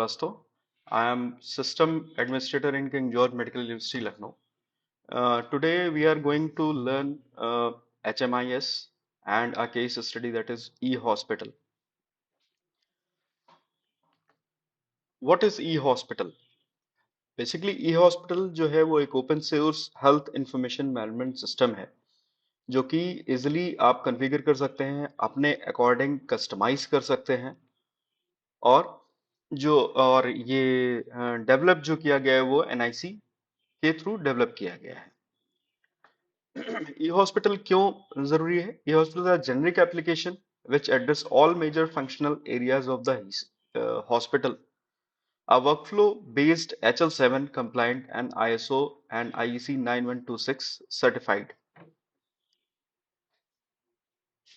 Vasto. I am System Administrator in King George Medical University, Lucknow. Today we are going to learn HMIS and a case study that is e-hospital. What is e-hospital? Basically e-hospital जो है वो एक open source health information management system है जो कि easily आप configure कर सकते हैं, अपने अकॉर्डिंग कस्टमाइज कर सकते हैं और और ये डेवलप जो किया गया है वो एनआईसी के थ्रू डेवलप किया गया है। ई हॉस्पिटल क्यों जरूरी है? E hospital generic application which address all major functional areas of the hospital. A workflow based HL7 compliant and ISO and IEC 9126 certified.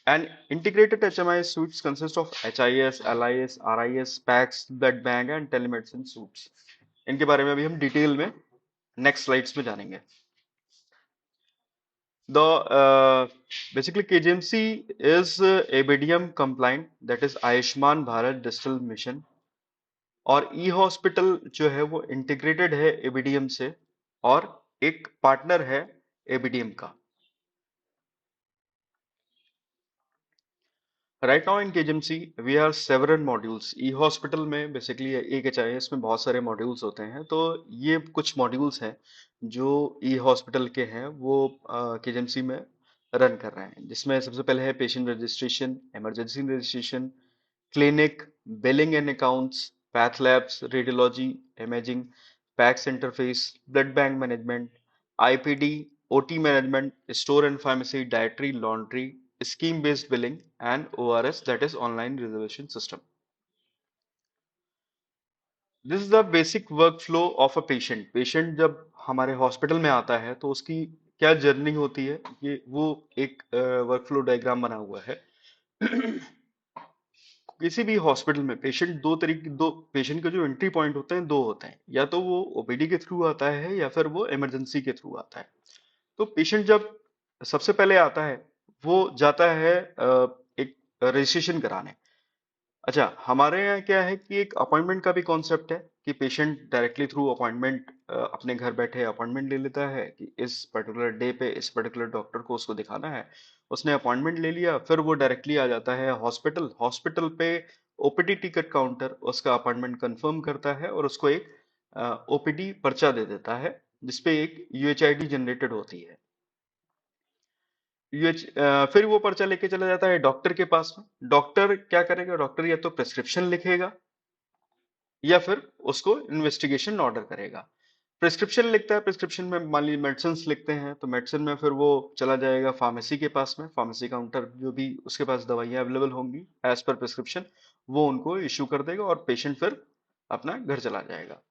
And integrated HMIS suites consist of HIS, LIS, RIS, PACS, blood bank and telemedicine suites. इनके बारे में अभी हम detail में next slides में जानेंगे। The basically KGMC is ABDM compliant, that is Ayushman Bharat digital mission, और ई hospital जो है वो इंटीग्रेटेड है एबीडीएम से और एक पार्टनर है एबीडीएम का। Right now in KGMC we are several modules. E hospital में बेसिकली एक एचआईएस में बहुत सारे मॉड्यूल्स होते हैं, तो ये कुछ मॉड्यूल्स हैं जो ई हॉस्पिटल के हैं वो केजीएमसी में रन कर रहे हैं, जिसमें सबसे पहले है patient registration, emergency registration, clinic, billing and accounts, path labs, radiology, imaging, PACS interface, blood bank management, IPD, OT management, store and pharmacy, dietary, laundry, scheme based billing, and ORS, that is online reservation system. This is the basic workflow of a patient. Patient जब हमारे hospital में आता है तो उसकी क्या journey होती है, ये वो एक वर्कफ्लो डायग्राम बना हुआ है। किसी भी हॉस्पिटल में दो पेशेंट के जो एंट्री पॉइंट होते हैं दो होते हैं, या तो वो ओपीडी के थ्रू आता है या फिर वो इमरजेंसी के थ्रू आता है। तो पेशेंट जब सबसे पहले आता है वो जाता है एक रजिस्ट्रेशन कराने। अच्छा, हमारे यहाँ क्या है कि एक अपॉइंटमेंट का भी कॉन्सेप्ट है कि पेशेंट डायरेक्टली थ्रू अपॉइंटमेंट अपने घर बैठे अपॉइंटमेंट ले लेता है कि इस पर्टिकुलर डे पे इस पर्टिकुलर डॉक्टर को उसको दिखाना है। उसने अपॉइंटमेंट ले लिया, फिर वो डायरेक्टली आ जाता है हॉस्पिटल। हॉस्पिटल पे ओपीडी टिकट काउंटर उसका अपॉइंटमेंट कंफर्म करता है और उसको एक ओपीडी पर्चा दे देता है जिसपे एक यूएचआईडी जनरेटेड होती है। फिर वो पर्चा लेके चला जाता है डॉक्टर के पास में। डॉक्टर क्या करेगा? डॉक्टर या तो प्रिस्क्रिप्शन लिखेगा या फिर उसको इन्वेस्टिगेशन ऑर्डर करेगा। प्रिस्क्रिप्शन लिखता है, प्रिस्क्रिप्शन में मान लीजिए मेडिसिन लिखते हैं तो मेडिसिन में फिर वो चला जाएगा फार्मेसी के पास में। फार्मेसी काउंटर जो भी उसके पास दवाइयाँ अवेलेबल होंगी एज पर प्रिस्क्रिप्शन वो उनको इश्यू कर देगा और पेशेंट फिर अपना घर चला जाएगा।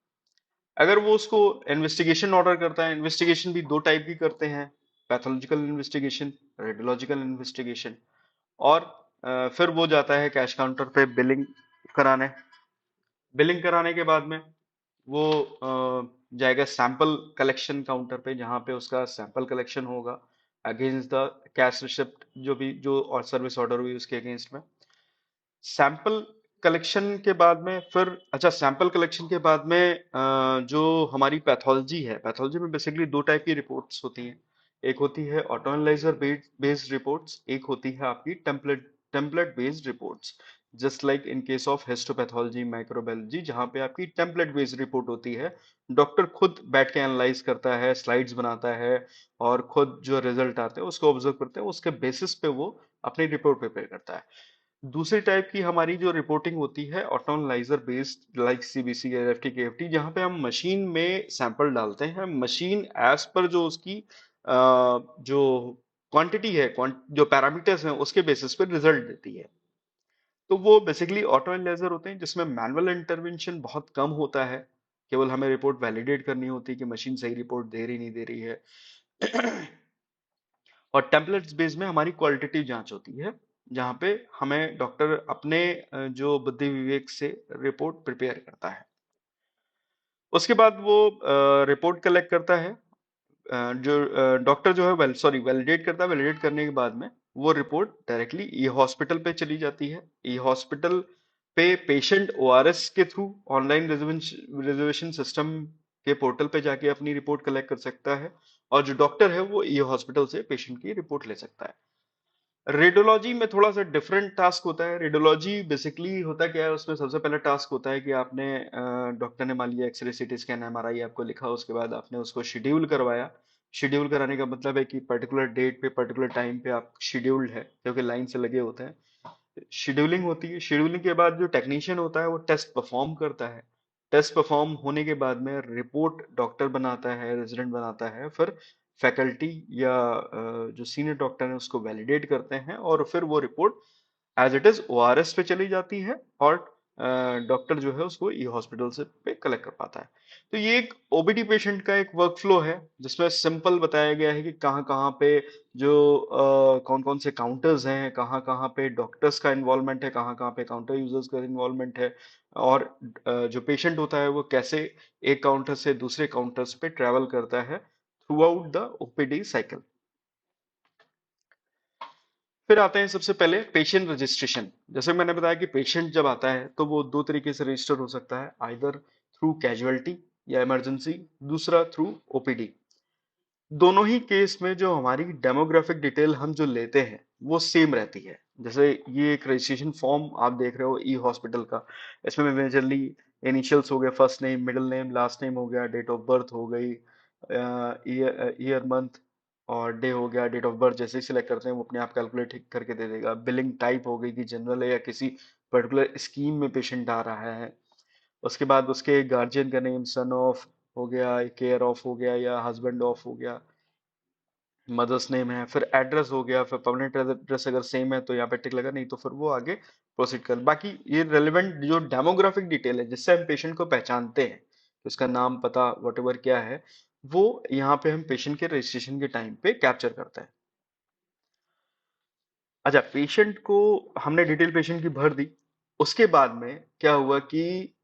अगर वो उसको इन्वेस्टिगेशन ऑर्डर करता है, इन्वेस्टिगेशन भी दो टाइप की करते हैं, पैथोलॉजिकल इन्वेस्टिगेशन, रेडियोलॉजिकल इन्वेस्टिगेशन। और फिर वो जाता है कैश काउंटर पे बिलिंग कराने। बिलिंग कराने के बाद में वो जाएगा सैंपल कलेक्शन काउंटर पे, जहाँ पे उसका सैंपल कलेक्शन होगा अगेंस्ट द कैश रिसिप्ट जो भी जो और सर्विस ऑर्डर हुई उसके अगेंस्ट में। सैंपल कलेक्शन के बाद में फिर अच्छा सैंपल कलेक्शन के बाद में जो हमारी पैथोलॉजी है, पैथोलॉजी में बेसिकली दो टाइप की रिपोर्ट्स होती हैं। एक होती है ऑटो एनालाइजर बेस्ड रिपोर्ट्स, एक होती है आपकी template based reports. Just like in case of histopathology, microbiology, जहाँ पे आपकी टेम्पलेट बेस्ड रिपोर्ट होती है। डॉक्टर खुद बैठ के एनालाइज करता है, स्लाइड्स बनाता है और खुद जो रिजल्ट आते हैं उसको ऑब्जर्व करते हैं, उसके बेसिस पे वो अपनी रिपोर्ट प्रिपेयर करता है। दूसरी टाइप की हमारी जो रिपोर्टिंग होती है auto analyser based, like CBC, AFT, KFT, जहाँ पे हम मशीन में सैंपल डालते हैं। मशीन एज पर जो उसकी जो क्वांटिटी है, जो पैरामीटर्स हैं उसके बेसिस पे रिजल्ट देती है। तो वो बेसिकली ऑटो एनालाइजर होते हैं जिसमें मैनुअल इंटरवेंशन बहुत कम होता है। केवल हमें रिपोर्ट वैलिडेट करनी होती है कि मशीन सही रिपोर्ट दे रही नहीं दे रही है। और टेम्पलेट्स बेस में हमारी क्वालिटेटिव जांच होती है, जहां पे हमें डॉक्टर अपने जो बुद्धि विवेक से रिपोर्ट प्रिपेयर करता है। उसके बाद वो रिपोर्ट कलेक्ट करता है, जो डॉक्टर जो है वैलिडेट करता है। वैलिडेट करने के बाद में वो रिपोर्ट डायरेक्टली ई हॉस्पिटल पे चली जाती है। ई हॉस्पिटल पे पेशेंट ओआरएस के थ्रू ऑनलाइन रिजर्वेशन सिस्टम के पोर्टल पे जाके अपनी रिपोर्ट कलेक्ट कर सकता है, और जो डॉक्टर है वो ई हॉस्पिटल से पेशेंट की रिपोर्ट ले सकता है। रेडियोलॉजी में थोड़ा सा डिफरेंट टास्क होता है। रेडियोलॉजी बेसिकली होता क्या है, उसमें सबसे पहला टास्क होता है कि आपने डॉक्टर ने मान लिया एक्सरे सीटी स्कैन एमआरआई आपको लिखा, उसके बाद आपने उसको शेड्यूल करवाया। शेड्यूल कराने का मतलब है कि पर्टिकुलर डेट पे पर्टिकुलर टाइम पे आप शेड्यूल्ड है, क्योंकि लाइन से लगे होते हैं। शेड्यूलिंग होती है। शेड्यूलिंग के बाद जो टेक्नीशियन होता है वो टेस्ट परफॉर्म करता है। टेस्ट परफॉर्म होने के बाद में रिपोर्ट डॉक्टर बनाता है, रेजिडेंट बनाता है, फिर फैकल्टी या जो सीनियर डॉक्टर है उसको वैलिडेट करते हैं, और फिर वो report as it is ORS पे चली जाती है, और डॉक्टर जो है उसको ई हॉस्पिटल से पे कलेक्ट कर पाता है। तो ये एक ओबीडी पेशेंट का एक वर्क फ्लो है, जिसमें सिंपल बताया गया है कि कहाँ कहाँ पे जो कौन कौन से काउंटर्स हैं, कहाँ कहाँ पे डॉक्टर्स का इन्वॉल्वमेंट है, कहाँ कहाँ पे काउंटर यूजर्स का इन्वॉल्वमेंट है, और जो पेशेंट होता है वो कैसे एक काउंटर से दूसरे काउंटर्स पे ट्रेवल करता है through out the OPD cycle. फिर आते हैं सबसे पहले पेशेंट रजिस्ट्रेशन। जैसे मैंने बताया कि पेशेंट जब आता है तो वो दो तरीके से रजिस्टर हो सकता है, आइदर थ्रू कैजुअलिटी या इमरजेंसी, दूसरा थ्रू ओपीडी। दोनों ही केस में जो हमारी डेमोग्राफिक डिटेल हम जो लेते हैं वो सेम रहती है। जैसे ये एक रजिस्ट्रेशन फॉर्म आप देख रहे हो ई हॉस्पिटल का, इसमें मेजरली इनिशियल्स हो गए, first name, middle name, last name हो गया, डेट ऑफ बर्थ हो गई, ईयर मंथ और डे हो गया। डेट ऑफ बर्थ जैसे ही सिलेक्ट करते हैं वो अपने आप कैलकुलेट करके दे देगा। बिलिंग टाइप हो गई कि जनरल है या किसी पर्टिकुलर स्कीम में पेशेंट आ रहा है। उसके बाद उसके गार्जियन का नेम, सन ऑफ हो गया, केयर ऑफ हो गया, या हस्बैंड ऑफ हो गया, मदर्स नेम है, फिर एड्रेस हो गया, फिर परमानेंट एड्रेस अगर सेम है तो यहाँ पे टिक लगा, नहीं तो फिर वो आगे प्रोसीड कर। बाकी ये रेलेवेंट जो डेमोग्राफिक डिटेल है जिससे हम पेशेंट को पहचानते हैं, तो उसका नाम, पता, वटेवर क्या है, वो यहाँ पे हम पेशेंट के रजिस्ट्रेशन के टाइम पे कैप्चर करते हैं। अच्छा, पेशेंट को हमने डिटेल पेशेंट की भर दी। उसके बाद में क्या हुआ कि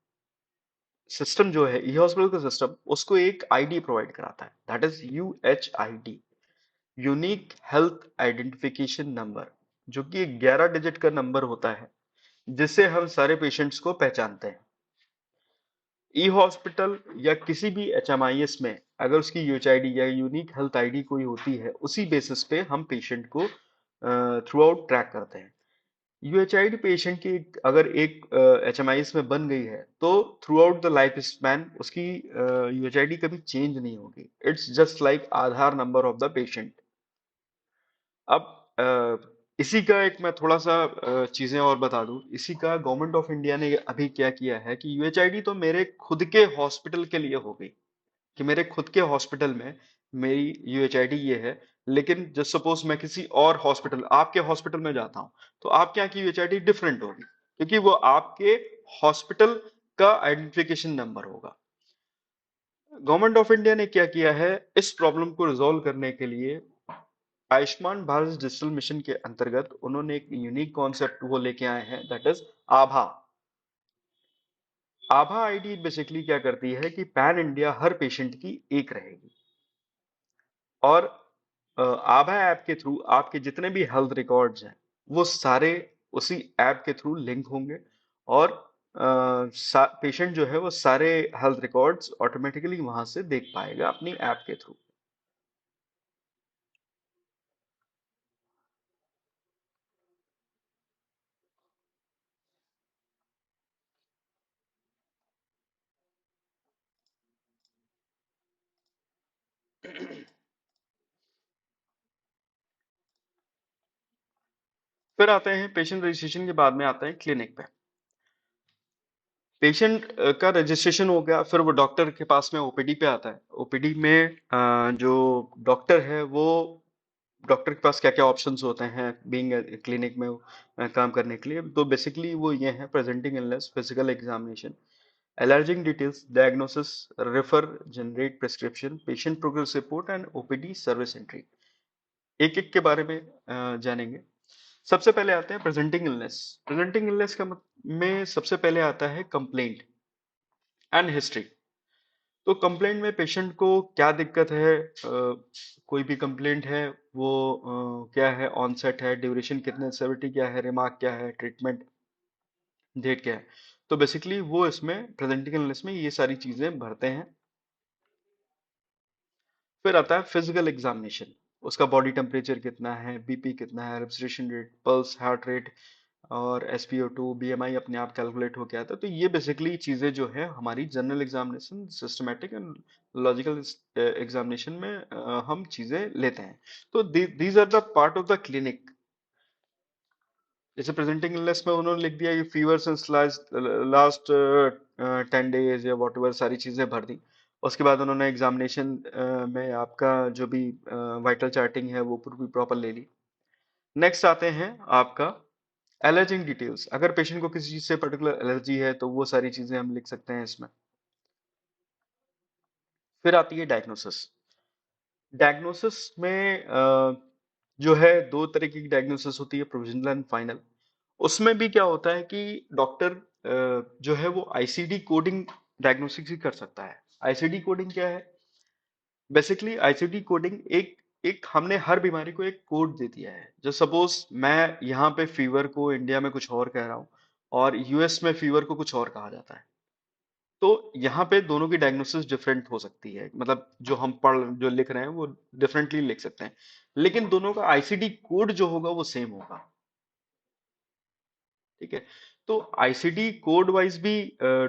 सिस्टम जो है ई हॉस्पिटल का सिस्टम उसको एक आईडी प्रोवाइड कराता है, that is UHID, unique health identification number, जो कि 11 डिजिट का नंबर होता है जिससे हम सारे पेशेंट्स को पहचानते हैं। ई हॉस्पिटल या किसी भी एचएमआईएस में अगर उसकी यूएचआईडी या यूनिक हेल्थ आईडी कोई होती है, उसी बेसिस पे हम पेशेंट को थ्रू आउट ट्रैक करते हैं। यूएचआईडी पेशेंट की अगर एक एचएमआईएस में बन गई है तो through out the life span उसकी यूएचआईडी कभी चेंज नहीं होगी। It's just like Aadhaar number of the patient. अब इसी का एक मैं थोड़ा सा चीजें और बता दूं। इसी का गवर्नमेंट ऑफ इंडिया ने अभी क्या किया है कि यूएचआईडी तो मेरे खुद के हॉस्पिटल के लिए हो गई, कि मेरे खुद के हॉस्पिटल में मेरी यूएचआईडी ये है। लेकिन जस्ट सपोज मैं किसी और हॉस्पिटल, आपके हॉस्पिटल में जाता हूं, तो आपके यहाँ की यूएचआईडी डिफरेंट होगी, क्योंकि वो आपके हॉस्पिटल का आइडेंटिफिकेशन नंबर होगा। गवर्नमेंट ऑफ इंडिया ने क्या किया है, इस प्रॉब्लम को रिजॉल्व करने के लिए आयुष्मान भारत डिजिटल मिशन के अंतर्गत उन्होंने एक यूनिक कॉन्सेप्ट वो लेके आए हैं, that is Abha. Abha ID basically क्या करती है कि पैन इंडिया हर पेशेंट की एक रहेगी, और आभा ऐप के थ्रू आपके जितने भी हेल्थ रिकॉर्ड्स हैं वो सारे उसी ऐप के थ्रू लिंक होंगे, और पेशेंट जो है वो सारे हेल्थ रिकॉर्ड्स ऑटोमेटिकली वहां से देख पाएगा अपनी ऐप के थ्रू। फिर आते हैं पेशेंट रजिस्ट्रेशन के बाद में आते हैं क्लिनिक पे। पेशेंट का रजिस्ट्रेशन हो गया, फिर वो डॉक्टर के पास में ओपीडी पे आता है। ओपीडी में जो डॉक्टर है वो, डॉक्टर के पास क्या क्या ऑप्शंस होते हैं बीइंग क्लिनिक में काम करने के लिए, तो बेसिकली वो ये हैं: presenting illness, physical examination, allergic details, diagnosis, refer, generate prescription, patient progress report and OPD service entry. एक एक के बारे में जानेंगे। सबसे पहले आते हैं प्रेजेंटिंग इलनेस। प्रेजेंटिंग इलनेस का में सबसे पहले आता है कंप्लेंट एंड हिस्ट्री। तो कंप्लेंट में पेशेंट को क्या दिक्कत है, कोई भी कंप्लेंट है वो क्या है, ऑनसेट है, ड्यूरेशन कितने, सेवेरिटी क्या है, रिमार्क क्या है, ट्रीटमेंट डेट क्या है। तो बेसिकली वो इसमें प्रेजेंटिंग इलनेस में ये सारी चीजें भरते हैं। फिर आता है फिजिकल एग्जामिनेशन। उसका बॉडी टेम्परेचर कितना है, बीपी कितना है, respiration rate, pulse, heart rate और SpO2, BMI अपने आप कैलकुलेट होके आता है। तो ये बेसिकली चीजें जो है हमारी general examination, systematic and logical examination में हम चीजें लेते हैं। तो these are the part of the clinic. जैसे प्रेजेंटिंग इलनेस में उन्होंने लिख दिया कि फीवर सिंस लास्ट 10 डेज या वॉट एवर, सारी चीजें भर दी। उसके बाद उन्होंने एग्जामिनेशन में आपका जो भी वाइटल चार्टिंग है वो पूरी प्रॉपर ले ली। नेक्स्ट आते हैं आपका एलर्जिंग डिटेल्स। अगर पेशेंट को किसी चीज से पर्टिकुलर एलर्जी है तो वो सारी चीजें हम लिख सकते हैं इसमें। फिर आती है डायग्नोसिस। डायग्नोसिस में जो है दो तरह की डायग्नोसिस होती है, प्रोविजनल एंड फाइनल। उसमें भी क्या होता है कि डॉक्टर जो है वो आईसीडी कोडिंग डायग्नोस्टिक्स ही कर सकता है। आईसीडी कोडिंग क्या है? बेसिकली आईसीडी कोडिंग एक एक हमने हर बीमारी को एक कोड दे दिया है। जो सपोज मैं यहाँ पे फीवर को इंडिया में कुछ और कह रहा हूँ और यूएस में फीवर को कुछ और कहा जाता है, तो यहाँ पे दोनों की डायग्नोसिस डिफरेंट हो सकती है। मतलब जो लिख रहे हैं वो डिफरेंटली लिख सकते हैं, लेकिन दोनों का आईसीडी कोड जो होगा वो सेम होगा। ठीक है। तो आईसीडी कोड वाइज भी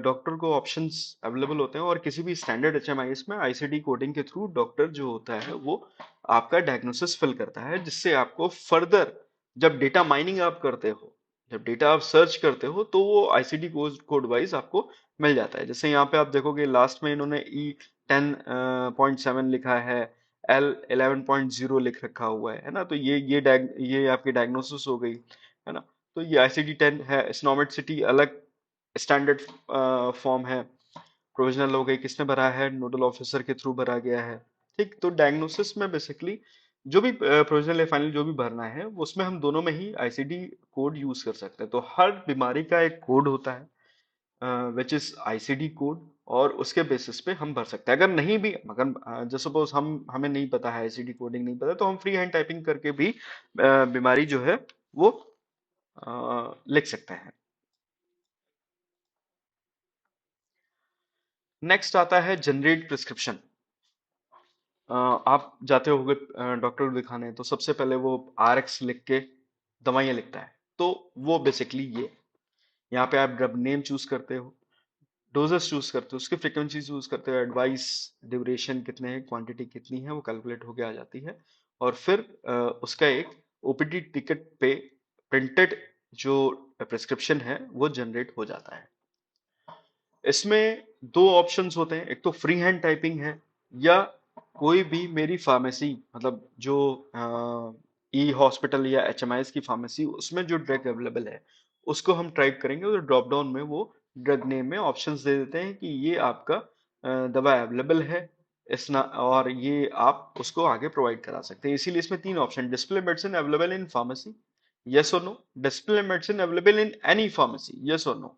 डॉक्टर को ऑप्शंस अवेलेबल होते हैं, और किसी भी स्टैंडर्ड एचएमआईएस में आईसीडी कोडिंग के थ्रू डॉक्टर जो होता है वो आपका डायग्नोसिस फिल करता है, जिससे आपको फर्दर जब डेटा माइनिंग आप करते हो, जब डेटा आप सर्च करते हो, तो वो आईसीडी कोड वाइज आपको मिल जाता है। जैसे यहाँ पे आप देखोगे लास्ट में इन्होंने E10.7 लिखा है, L11.0 लिख रखा हुआ है ना। तो ये आपकी डायग्नोसिस हो गई, है ना। तो ये ICD-10 है। स्नोमेड अलग स्टैंडर्ड फॉर्म है। प्रोविजनल हो गई, किसने भरा है? नोडल ऑफिसर के थ्रू भरा गया है। ठीक। तो डायग्नोसिस में बेसिकली जो भी प्रोविजनल या फाइनल जो भी भरना है उसमें हम दोनों में ही आईसीडी कोड यूज कर सकते हैं। तो हर बीमारी का एक कोड होता है विच इज आईसीडी कोड, और उसके बेसिस पे हम भर सकते हैं। अगर नहीं भी, अगर जस्ट सपोज हमें नहीं पता है, आईसीडी कोडिंग नहीं पता, तो हम फ्री हैंड टाइपिंग करके भी बीमारी जो है वो लिख सकते हैं। नेक्स्ट आता है जनरेट प्रिस्क्रिप्शन। आप जाते होगे डॉक्टर को दिखाने, तो सबसे पहले वो RX लिख के दवाइयाँ लिखता है। तो वो बेसिकली ये, यहाँ पे आप ड्रग नेम चूज करते हो, डोजेस चूज करते हो, उसकी फ्रीक्वेंसी चूज करते हो, एडवाइस ड्यूरेशन कितने है, क्वांटिटी कितनी है, वो कैलकुलेट होके आ जाती है। और फिर उसका एक ओपीडी टिकट पे प्रिंटेड जो प्रिस्क्रिप्शन है वो जनरेट हो जाता है। इसमें दो ऑप्शंस होते हैं, एक तो फ्री हैंड टाइपिंग है, या कोई भी मेरी फार्मेसी, मतलब जो ई हॉस्पिटल या HMIS की फार्मेसी, उसमें जो ड्रग अवेलेबल है उसको हम टाइप करेंगे, और ड्रॉप डाउन में वो ड्रग नेम में ऑप्शंस दे देते हैं कि ये आपका दवा अवेलेबल है इस ना, और ये आप उसको आगे प्रोवाइड करा सकते हैं। इसीलिए इसमें तीन option: display medicine available in pharmacy, yes और no; display medicine available in any pharmacy, yes और नो।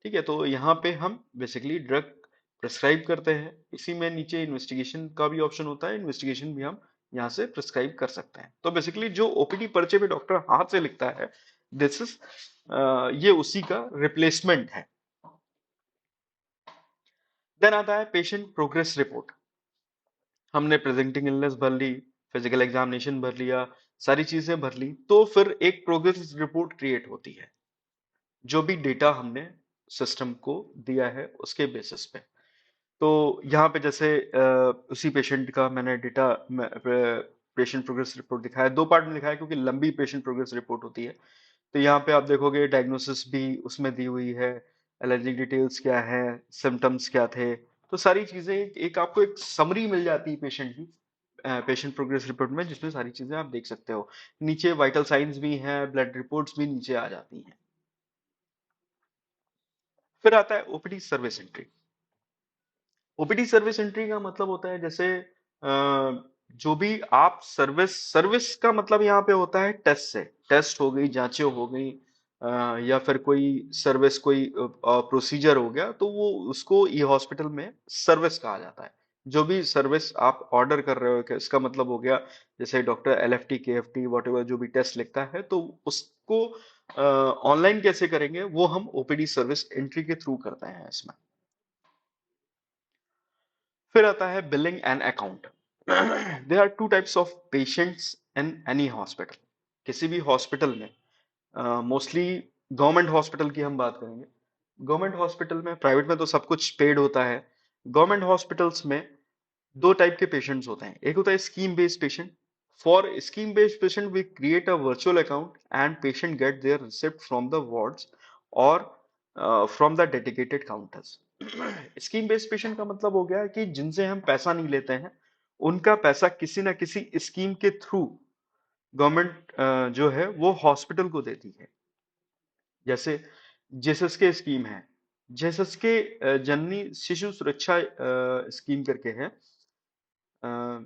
ठीक है। तो यहाँ पे हम बेसिकली ड्रग प्रिस्क्राइब करते हैं। इसी में नीचे इन्वेस्टिगेशन का भी ऑप्शन होता है, इन्वेस्टिगेशन भी हम यहाँ से प्रिस्क्राइब कर सकते हैं। तो बेसिकली जो ओपीडी पर्चे पे डॉक्टर हाथ से लिखता है, दिस इज ये उसी का रिप्लेसमेंट है। देन आता है पेशेंट प्रोग्रेस रिपोर्ट। हमने प्रेजेंटिंग इलनेस भर ली, फिजिकल एग्जामिनेशन भर लिया, सारी चीजें भर ली, तो फिर एक प्रोग्रेस रिपोर्ट क्रिएट होती है, जो भी डेटा हमने सिस्टम को दिया है उसके बेसिस पे। तो यहाँ पे जैसे उसी पेशेंट का मैंने डेटा, पेशेंट प्रोग्रेस रिपोर्ट दिखाया, दो पार्ट में दिखाया क्योंकि लंबी पेशेंट प्रोग्रेस रिपोर्ट होती है। तो यहाँ पे आप देखोगे डायग्नोसिस भी उसमें दी हुई है, एलर्जी डिटेल्स क्या है, सिम्टम्स क्या थे, तो सारी चीजें एक आपको एक समरी मिल जाती है पेशेंट की, पेशेंट प्रोग्रेस रिपोर्ट में, जिसमें सारी चीजें आप देख सकते हो। नीचे वाइटल साइंस भी हैं, ब्लड रिपोर्ट्स भी नीचे आ जाती हैं। फिर आता है OPD service entry. OPD service entry का मतलब होता है जैसे जो भी आप सर्विस, सर्विस का मतलब यहाँ पे होता है टेस्ट से, टेस्ट हो गई, जांचें हो गई, या फिर कोई सर्विस, कोई प्रोसीजर हो गया, तो वो उसको ई हॉस्पिटल में सर्विस कहा जाता है। जो भी सर्विस आप ऑर्डर कर रहे हो, कि इसका मतलब हो गया जैसे doctor LFT KFT what ever जो भी टेस्ट लिखता है, तो उसको ऑनलाइन कैसे करेंगे वो हम ओपीडी सर्विस एंट्री के थ्रू करते हैं इसमें। फिर आता है billing and account. There are two types of patients in any hospital. किसी भी हॉस्पिटल में, मोस्टली गवर्नमेंट हॉस्पिटल की हम बात करेंगे। गवर्नमेंट हॉस्पिटल में, प्राइवेट में तो सब कुछ पेड होता है। गवर्नमेंट हॉस्पिटल्स में दो टाइप के पेशेंट्स होते हैं। एक होता है scheme based patient. For scheme based patient we create a virtual account and patient get their receipt from the wards और from the dedicated counters. Scheme based patient का मतलब हो गया कि जिनसे हम पैसा नहीं लेते हैं, उनका पैसा किसी ना किसी स्कीम के थ्रू गवर्नमेंट जो है वो हॉस्पिटल को देती है। जैसे जेसस के स्कीम है, जेसस के जननी शिशु सुरक्षा स्कीम करके है। अ,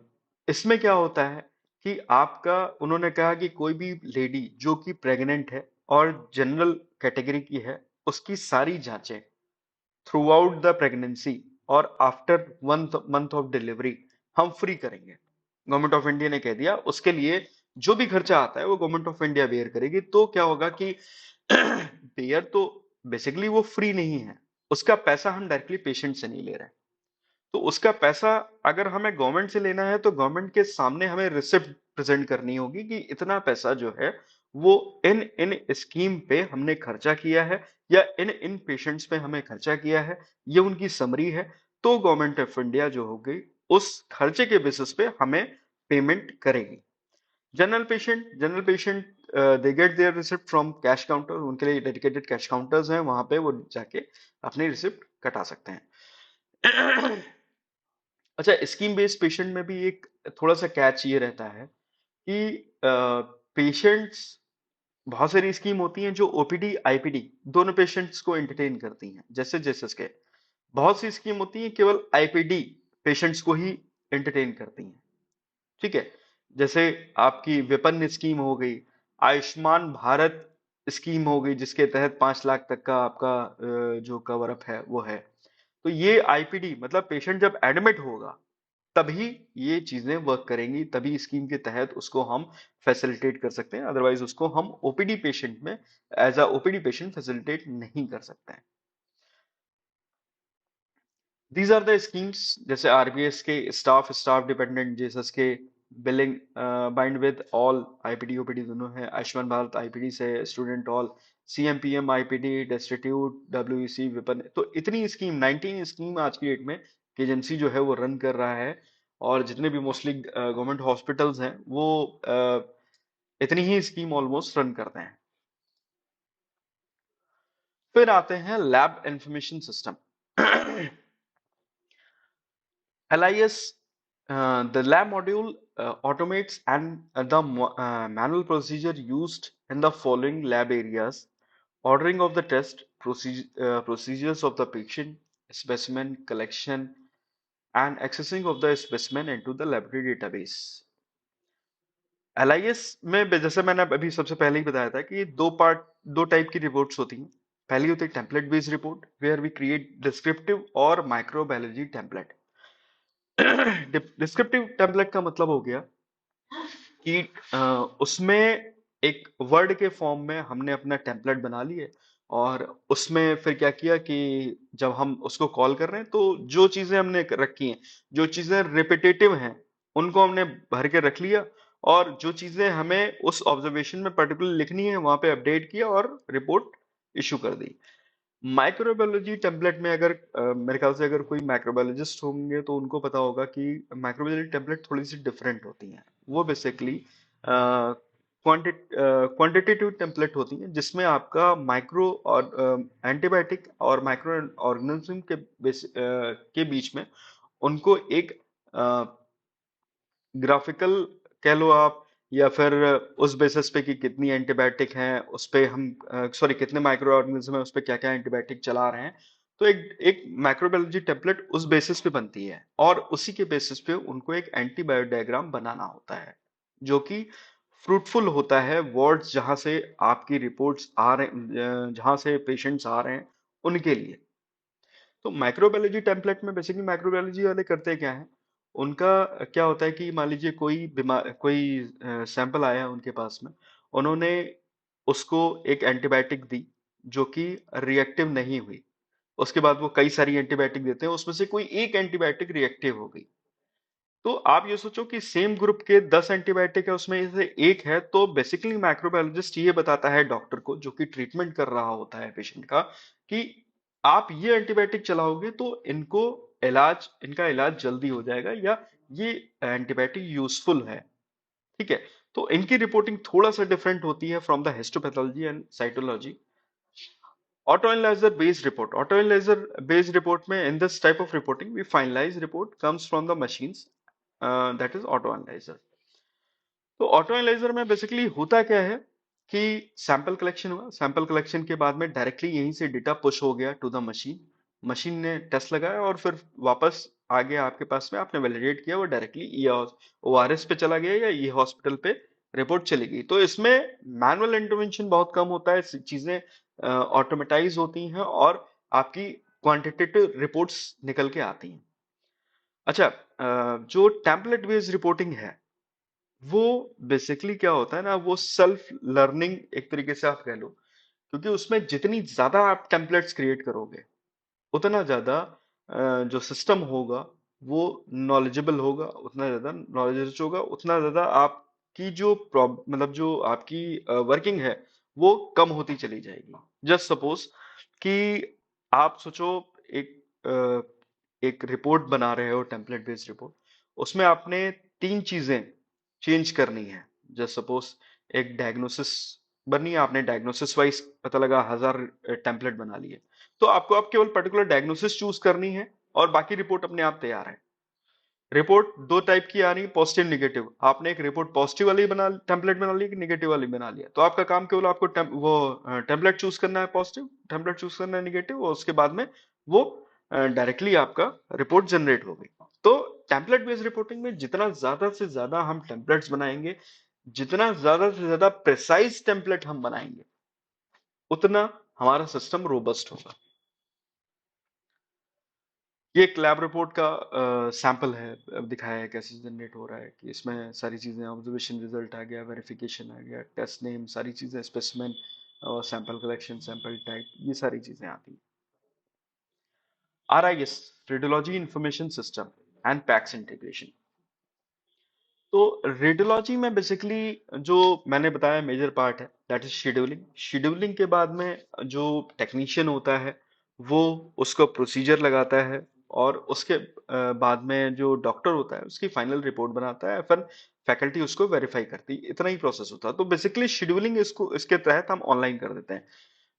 इसमें क्या होता है कि आपका, उन्होंने कहा कि कोई भी लेडी जो कि प्रेग्नेंट है और जनरल कैटेगरी की है, उसकी सारी जांचें थ्रू आउट द प्रेगनेंसी और after one month of delivery हम फ्री करेंगे। गवर्नमेंट ऑफ इंडिया ने कह दिया उसके लिए जो भी खर्चा आता है वो गवर्नमेंट ऑफ इंडिया बेयर करेगी। तो क्या होगा कि बेयर तो बेसिकली वो फ्री नहीं है, उसका पैसा हम डायरेक्टली पेशेंट से नहीं ले रहे हैं। तो उसका पैसा अगर हमें गवर्नमेंट से लेना है तो गवर्नमेंट के सामने हमें रिसिप्ट प्रेजेंट करनी होगी कि इतना पैसा जो है वो इन इन स्कीम पे हमने खर्चा किया है या इन इन पेशेंट्स पे हमें खर्चा किया है। ये उनकी समरी है। तो गवर्नमेंट ऑफ इंडिया जो होगी उस खर्चे के बेसिस पे हमें पेमेंट करेगी। General patient they get their receipt from cash counter. उनके लिए डेडिकेटेड कैश काउंटर्स हैं, वहां पे वो जाके अपनी रिसिप्ट कटा सकते हैं। अच्छा, स्कीम बेस्ड पेशेंट में भी एक थोड़ा सा कैच ये रहता है कि पेशेंट्स, बहुत सारी स्कीम होती हैं जो ओपीडी आईपीडी दोनों पेशेंट्स को एंटरटेन करती हैं, जैसे जैसे के बहुत सी स्कीम होती है केवल आईपीडी पेशेंट्स को ही एंटरटेन करती हैं। ठीक है, जैसे आपकी विपन्न स्कीम हो गई, आयुष्मान भारत स्कीम हो गई जिसके तहत 5 लाख तक का आपका जो कवर अप है वो है। तो ये आईपीडी मतलब पेशेंट जब एडमिट होगा तभी ये चीजें वर्क करेंगी, तभी स्कीम के तहत उसको हम फैसिलिटेट कर सकते हैं। अदरवाइज उसको हम ओपीडी पेशेंट में as a OPD patient facilitate नहीं कर सकते हैं। दीज आर द स्कीम्स, जैसे आरबीएस के स्टाफ डिपेंडेंट जेसस के billing bind with all IPD OPD दोनों है। आयुष्मान भारत आईपीडी से, student all CMPM IPD, destitute WEC विपन। तो इतनी स्कीम, 19 स्कीम आज की डेट में एजेंसी जो है वो रन कर रहा है। और जितने भी मोस्टली गवर्नमेंट हॉस्पिटल्स हैं वो इतनी ही स्कीम ऑलमोस्ट रन करते हैं। फिर आते हैं lab information system. LIS, the lab module automates and the manual procedure used in the following lab areas: ordering of the test, procedures of the patient, specimen collection, and accessing of the specimen into the laboratory database. LIS में जैसे मैंने अभी सबसे पहले ही बताया था कि दो टाइप की रिपोर्ट्स होती हैं। पहली होती है template based report, where we create descriptive और माइक्रोबायोलॉजी टेम्पलेट। डिस्क्रिप्टिव टेम्पलेट का मतलब हो गया कि उसमें एक वर्ड के फॉर्म में हमने अपना टेम्पलेट बना लिए और उसमें फिर क्या किया कि जब हम उसको कॉल कर रहे हैं तो जो चीजें हमने रखी हैं, जो चीजें रिपीटेटिव हैं, उनको हमने भर के रख लिया। और जो चीजें हमें उस ऑब्जर्वेशन में पर्टिकुलर लिखनी है वहां पे अपडेट किया और रिपोर्ट इशू कर दी। माइक्रोबायोलॉजी टेम्पलेट में अगर मेरे ख्याल से अगर कोई माइक्रोबायोलॉजिस्ट होंगे तो उनको पता होगा कि माइक्रोबायोलॉजी टेम्पलेट थोड़ी सी डिफरेंट होती हैं। वो बेसिकली क्वांटिटेटिव टेम्पलेट होती हैं जिसमें आपका माइक्रो और एंटीबायोटिक और माइक्रो ऑर्गेनिज्म के बीच में उनको एक ग्राफिकल कह लो आप, या फिर उस बेसिस पे कि कितनी एंटीबायोटिक हैं उस पे हम, सॉरी, कितने माइक्रो ऑर्गेनिज्म है उस पे क्या क्या एंटीबायोटिक चला रहे हैं। तो एक एक माइक्रोबायोलॉजी टेम्पलेट उस बेसिस पे बनती है और उसी के बेसिस पे उनको एक एंटीबायो डायग्राम बनाना होता है जो कि फ्रूटफुल होता है वर्ड्स जहां से आपकी रिपोर्ट्स आ रहे, जहां से पेशेंट्स आ रहे हैं उनके लिए। तो माइक्रोबायोलॉजी टेम्पलेट में बेसिकली माइक्रोबायोलॉजी वाले करते क्या है, उनका क्या होता है कि मान लीजिए कोई बीमार, कोई सैंपल आया उनके पास में, उन्होंने उसको एक एंटीबायोटिक दी जो कि रिएक्टिव नहीं हुई। उसके बाद वो कई सारी एंटीबायोटिक देते हैं, उसमें से कोई एक एंटीबायोटिक रिएक्टिव हो गई। तो आप ये सोचो कि सेम ग्रुप के 10 एंटीबायोटिक है, उसमें से एक है, तो बेसिकली माइक्रोबायोलॉजिस्ट ये बताता है डॉक्टर को जो कि ट्रीटमेंट कर रहा होता है पेशेंट का, कि आप ये एंटीबायोटिक चलाओगे तो इनका इलाज जल्दी हो जाएगा, या ये एंटीबायोटिक यूजफुल है। ठीक है। तो इनकी रिपोर्टिंग थोड़ा सा डिफरेंट होती है from the histopathology and cytology. Auto-analyzer based report in this type of reporting, we finalize report comes from the machines, that is auto-analyzer. तो ऑटो एनालाइजर में बेसिकली होता क्या है कि सैंपल कलेक्शन हुआ, सैंपल कलेक्शन के बाद में डायरेक्टली यहीं से डेटा पुश हो गया टू द मशीन, मशीन ने टेस्ट लगाया और फिर वापस आ गया आपके पास में, आपने वैलिडेट किया, वो डायरेक्टली ई ओआरएस पे चला गया या ई हॉस्पिटल पे रिपोर्ट चली गई। तो इसमें मैनुअल इंटरवेंशन बहुत कम होता है, चीजें ऑटोमेटाइज होती हैं और आपकी क्वांटिटेटिव रिपोर्ट्स निकल के आती हैं। अच्छा, जो टेम्पलेट बेस्ड रिपोर्टिंग है वो बेसिकली क्या होता है ना, वो सेल्फ लर्निंग एक तरीके से आप कह लो, क्योंकि उसमें जितनी ज्यादा आप टेम्पलेट्स क्रिएट करोगे उतना ज्यादा जो सिस्टम होगा वो नॉलेजेबल होगा, उतना ज्यादा नॉलेज रिच होगा, उतना ज्यादा आपकी जो मतलब जो आपकी वर्किंग है वो कम होती चली जाएगी। जस्ट सपोज कि आप सोचो एक एक रिपोर्ट बना रहे हो, टेम्पलेट बेस्ड रिपोर्ट, उसमें आपने तीन चीजें चेंज करनी है। जस्ट सपोज एक डायग्नोसिस बननी है, आपने डायग्नोसिस वाइज पता लगा 1000 टेम्पलेट बना लिए, तो आपको अब केवल पर्टिकुलर डायग्नोसिस चूज करनी है और बाकी रिपोर्ट अपने आप तैयार है। रिपोर्ट दो टाइप की आ रही है, पॉजिटिव निगेटिव। आपने एक रिपोर्ट पॉजिटिव वाली बना टेम्पलेट बना ली कि निगेटिव वाली बना लिया, तो आपका काम केवल आपको वो टेम्पलेट चूज करना है, पॉजिटिव टेम्पलेट चूज करना है, निगेटिव, और उसके बाद में वो डायरेक्टली आपका रिपोर्ट जनरेट हो गई। तो टेम्पलेट बेस्ड रिपोर्टिंग में जितना ज्यादा से ज्यादा हम टेम्पलेट्स बनाएंगे, जितना ज्यादा से ज्यादा प्रिसाइज टेम्पलेट हम बनाएंगे, उतना हमारा सिस्टम रोबस्ट होगा। ये एक लैब रिपोर्ट का सैंपल है, अब दिखाया है कैसे जनरेट हो रहा है, कि इसमें सारी चीजें, ऑब्जर्वेशन रिजल्ट आ गया, वेरिफिकेशन आ गया, टेस्ट नेम, सारी चीजें, स्पेसिमेन और सैंपल कलेक्शन, सैंपल टाइप, ये सारी चीजें आती हैं। RIS, radiology information system and PACS integration. तो रेडियोलॉजी में बेसिकली जो मैंने बताया मेजर पार्ट है, दैट इज शेड्यूलिंग। शेड्यूलिंग के बाद में जो टेक्नीशियन होता है वो उसको प्रोसीजर लगाता है, और उसके बाद में जो डॉक्टर होता है उसकी फाइनल रिपोर्ट बनाता है, फिर फैकल्टी उसको वेरीफाई करती है। इतना ही प्रोसेस होता है। तो बेसिकली शेड्यूलिंग इसको इसके तहत हम ऑनलाइन कर देते हैं।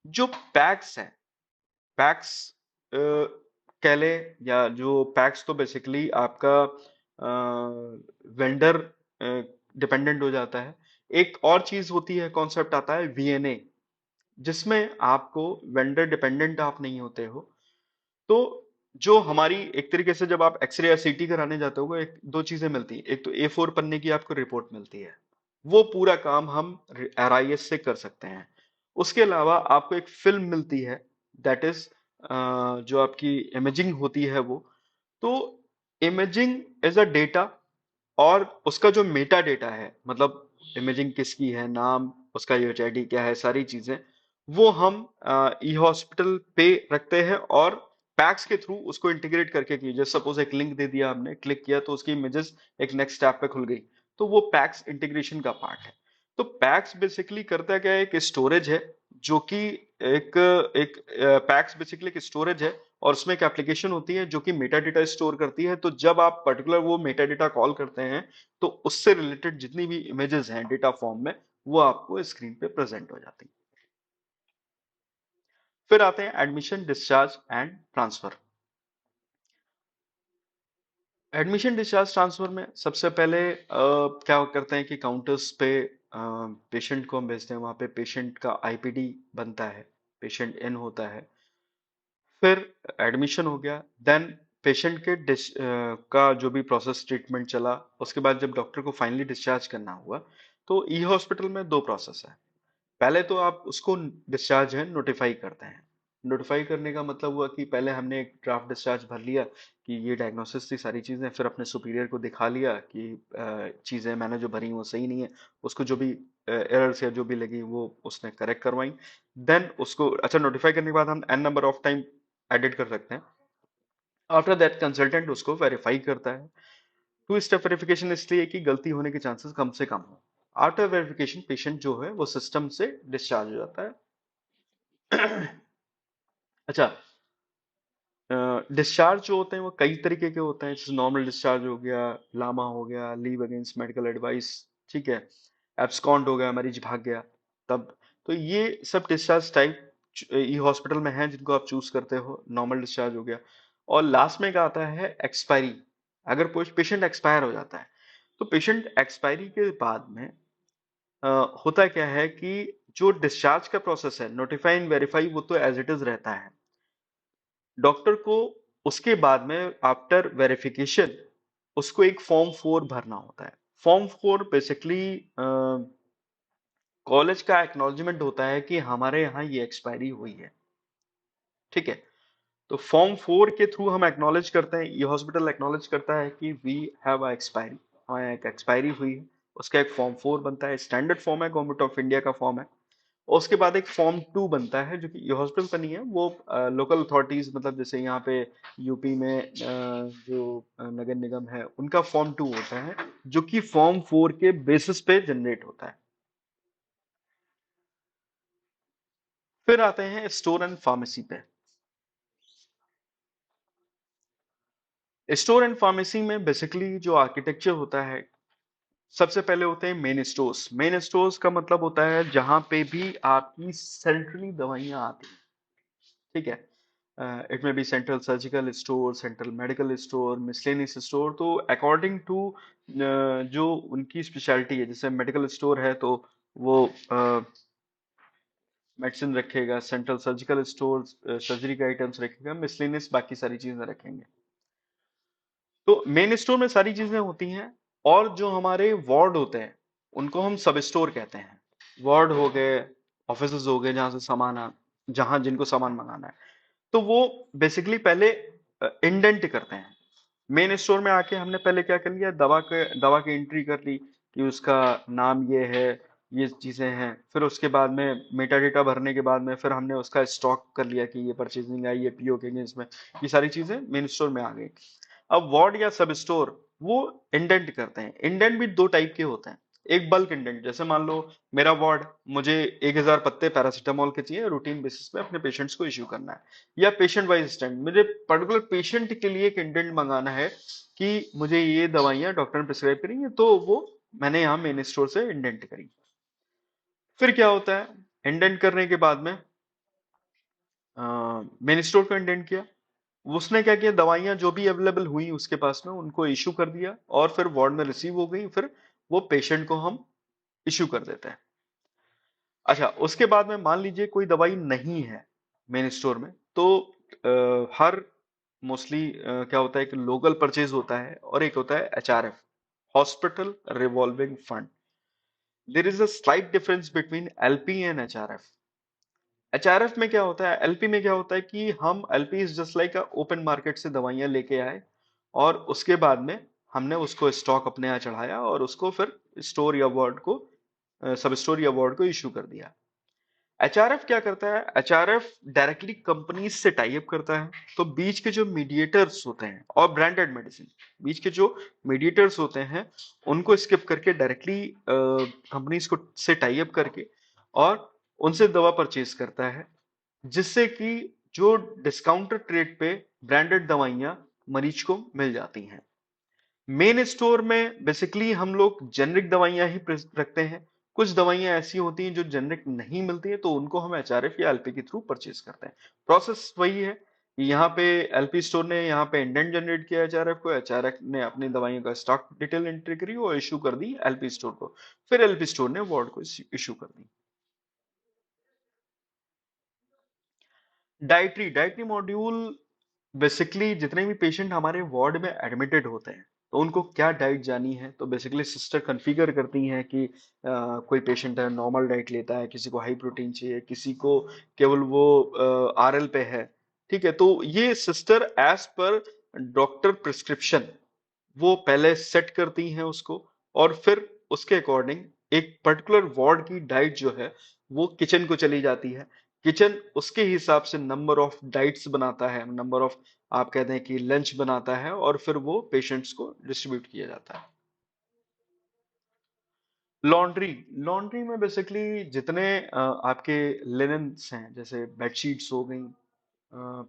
जो पैक्स है, पैक्स कह ले, या जो पैक्स तो बेसिकली आपका वेंडर डिपेंडेंट हो जाता है। एक और चीज होती है, कॉन्सेप्ट आता है VNA, जिसमें आपको वेंडर डिपेंडेंट आप नहीं होते हो। तो जो हमारी एक तरीके से जब आप एक्सरे या सीटी कराने जाते हो, एक दो चीजें मिलती हैं। एक तो A4 पन्ने की आपको रिपोर्ट मिलती है, वो पूरा काम हम RIS से कर सकते हैं। उसके अलावा आपको एक फिल्म मिलती है, दैट इज जो आपकी इमेजिंग होती है वो। तो इमेजिंग इज अ डेटा, और उसका जो मेटा डेटा है, मतलब इमेजिंग किसकी है, नाम, उसका यूएचआईडी क्या है, सारी चीजें, वो हम ई हॉस्पिटल पे रखते हैं और पैक्स के थ्रू उसको इंटीग्रेट करके किए। जैसे सपोज एक लिंक दे दिया, हमने क्लिक किया तो उसकी इमेजेस एक नेक्स्ट टैब पे खुल गई, तो वो पैक्स इंटीग्रेशन का पार्ट है। तो पैक्स बेसिकली करता क्या है, एक स्टोरेज है, जो कि एक एक पैक्स बेसिकली एक स्टोरेज है, और उसमें एक एप्लीकेशन होती है जो कि मेटा डेटा स्टोर करती है। तो जब आप पर्टिकुलर वो मेटा डेटा कॉल करते हैं, तो उससे रिलेटेड जितनी भी इमेजेस हैं डेटा फॉर्म में, वो आपको स्क्रीन पे प्रेजेंट हो जाती है। फिर आते हैं admission, discharge and transfer. Admission, discharge, transfer में सबसे पहले क्या करते हैं कि काउंटर्स पे पेशेंट को हम भेजते हैं, वहां पे पेशेंट का IPD बनता है, पेशेंट इन होता है, फिर एडमिशन हो गया, देन पेशेंट के का जो भी प्रोसेस ट्रीटमेंट चला, उसके बाद जब डॉक्टर को फाइनली डिस्चार्ज करना हुआ, तो ई हॉस्पिटल में दो प्रोसेस है। पहले तो आप उसको डिस्चार्ज है नोटिफाई करते हैं। नोटिफाई करने का मतलब हुआ कि पहले हमने एक ड्राफ्ट डिस्चार्ज भर लिया कि ये डायग्नोसिस थी, सारी चीजें, फिर अपने सुपीरियर को दिखा लिया कि चीजें मैंने जो भरी वो सही नहीं है, उसको जो भी एरर्स या जो भी लगी वो उसने करेक्ट करवाई। देन उसको अच्छा नोटिफाई करने के बाद हम N number of time edit कर सकते हैं। आफ्टर दैट कंसल्टेंट उसको वेरीफाई करता है। टू स्टेप वेरिफिकेशन इसलिए कि गलती होने के चांसेस कम से कम हो। आफ्टर वेरिफिकेशन पेशेंट जो है वो सिस्टम से डिस्चार्ज हो जाता है। अच्छा, डिस्चार्ज जो होते हैं वो कई तरीके के होते हैं, जैसे नॉर्मल डिस्चार्ज हो गया, लामा हो गया, लीव अगेंस्ट मेडिकल एडवाइस, ठीक है, एब्सकॉन्ड हो गया, मरीज भाग गया तब। तो ये सब डिस्चार्ज टाइप ये हॉस्पिटल में है जिनको आप चूज करते हो। नॉर्मल डिस्चार्ज हो गया, और लास्ट में क्या आता है, एक्सपायरी। अगर कोई पेशेंट एक्सपायर हो जाता है तो पेशेंट एक्सपायरी के बाद में अ, होता क्या है कि जो डिस्चार्ज का प्रोसेस है, नोटिफाई एंड वेरीफाई, वो तो एज इट इज रहता है। डॉक्टर को उसके बाद में आफ्टर वेरिफिकेशन उसको एक फॉर्म 4 भरना होता है। फॉर्म 4 बेसिकली कॉलेज का एक्नॉलेजमेंट होता है कि हमारे यहाँ ये एक्सपायरी हुई है, ठीक है। तो फॉर्म 4 के थ्रू हम एक्नॉलेज करते हैं, ये हॉस्पिटल एक्नॉलेज करता है कि वी हैव अ एक्सपायरी, हमारे एक एक्सपायरी हुई है। उसका एक फॉर्म 4 बनता है, स्टैंडर्ड फॉर्म है, गवर्नमेंट ऑफ इंडिया का फॉर्म है। और उसके बाद एक फॉर्म 2 बनता है, जो कि ये हॉस्पिटल का नहीं है, वो लोकल अथॉरिटीज, मतलब जैसे यहाँ पे यूपी में जो नगर निगम है उनका फॉर्म 2 होता है, जो कि फॉर्म 4 के बेसिस पे जनरेट होता है। फिर आते हैं स्टोर एंड फार्मेसी पे। स्टोर एंड फार्मेसी में बेसिकली जो आर्किटेक्चर होता है, सबसे पहले होते हैं मेन स्टोर्स। मेन स्टोर्स का मतलब होता है जहां पे भी आपकी सेंट्रली दवाइयां आती हैं, ठीक है। It may be central surgical store, central medical store, miscellaneous store. तो अकॉर्डिंग टू जो उनकी स्पेशलिटी है, जैसे मेडिकल स्टोर है तो वो मेडिसिन रखेगा, सेंट्रल सर्जिकल स्टोर सर्जरी के आइटम्स रखेगा, मिसलेनियस बाकी सारी चीजें रखेंगे। तो मेन स्टोर में सारी चीजें होती हैं, और जो हमारे वार्ड होते हैं उनको हम सब स्टोर कहते हैं। वार्ड हो गए, ऑफिस हो गए, जहां से सामान जहां जिनको सामान मंगाना है, तो वो बेसिकली पहले इंडेंट करते हैं। मेन स्टोर में आके हमने पहले क्या कर लिया, दवा की एंट्री कर ली कि उसका नाम ये है, ये चीजें हैं। फिर उसके बाद में मेटा डेटा भरने के बाद में फिर हमने उसका स्टॉक कर लिया कि ये परचेजिंग आई, ये पीओ के अगेंस्ट में, ये सारी चीजें मेन स्टोर में आ गई। अब वार्ड या सब स्टोर वो इंडेंट करते हैं। इंडेंट भी दो टाइप के होते हैं। एक बल्क इंडेंट, जैसे मान लो मेरा वार्ड, मुझे 1000 पत्ते पैरासीटामोल के चाहिए, रूटीन बेसिस पे अपने पेशेंट्स को इश्यू करना है। या पेशेंट वाइज स्टैंड, मुझे पर्टिकुलर पेशेंट के लिए एक इंडेंट मंगाना है कि मुझे ये दवाइयां डॉक्टर ने प्रिस्क्राइब करी है, तो वो मैंने यहाँ मेन स्टोर से इंडेंट करी। फिर क्या होता है, इंडेंट करने के बाद में मेन स्टोर को इंडेंट किया, उसने क्या किया, दवाइयां जो भी अवेलेबल हुई उसके पास में उनको इशू कर दिया, और फिर वार्ड में रिसीव हो गई, फिर वो पेशेंट को हम इशू कर देते हैं। अच्छा, उसके बाद में मान लीजिए कोई दवाई नहीं है मेन स्टोर में, तो हर मोस्टली क्या होता है कि लोकल परचेज होता है, और एक होता है HRF, hospital revolving fund. There is a slight difference between LP and HRF. HRF में क्या होता है, एलपी में क्या होता है कि हम, LP is just like open market से दवाइयां लेके आए, और उसके बाद में हमने उसको स्टॉक अपने यहाँ चढ़ाया, और उसको फिर स्टोर या वार्ड को, सब स्टोर या वार्ड को इशू कर दिया। एचआरएफ क्या करता है, एचआरएफ डायरेक्टली कंपनीज से टाई अप करता है। तो बीच के जो मीडिएटर्स होते हैं, और ब्रांडेड मेडिसिन, बीच के जो मीडिएटर्स होते हैं उनको स्किप करके डायरेक्टली कंपनीज को से टाई अप करके और उनसे दवा परचेज करता है, जिससे कि जो डिस्काउंटेड रेट पे ब्रांडेड दवाइयां मरीज को मिल जाती हैं। मेन स्टोर में बेसिकली हम लोग जेनरिक दवाइयां ही रखते हैं। कुछ दवाइयां ऐसी होती हैं जो जेनरिक नहीं मिलती है, तो उनको हम एचआरएफ या एलपी के थ्रू परचेज करते हैं। प्रोसेस वही है कि यहाँ पे एलपी स्टोर ने यहाँ पे इंडेंट जनरेट किया एचआरएफ को, एचआरएफ ने अपनी दवाइयों का स्टॉक डिटेल एंट्री करी और इशू कर दी एलपी स्टोर को, फिर एलपी स्टोर ने वार्ड को इशू कर दी। डाइटरी डाइटरी मॉड्यूल, बेसिकली जितने भी पेशेंट हमारे वार्ड में एडमिटेड होते हैं, तो उनको क्या डाइट जानी है, तो बेसिकली सिस्टर कॉन्फ़िगर करती हैं कि कोई पेशेंट है नॉर्मल डाइट लेता है, किसी को हाई प्रोटीन चाहिए, किसी को केवल वो आरएल पे है, ठीक है। तो ये sister as per doctor prescription वो पहले सेट करती हैं उसको, और फिर उसके अकॉर्डिंग एक पर्टिकुलर वार्ड की डाइट जो है वो किचन को चली जाती है। किचन उसके हिसाब से नंबर ऑफ डाइट्स बनाता है, नंबर ऑफ आप कहते हैं कि लंच बनाता है, और फिर वो पेशेंट्स को डिस्ट्रीब्यूट किया जाता है। लॉन्ड्री, लॉन्ड्री में बेसिकली जितने आपके लिनन्स हैं, जैसे बेडशीट्स हो गई,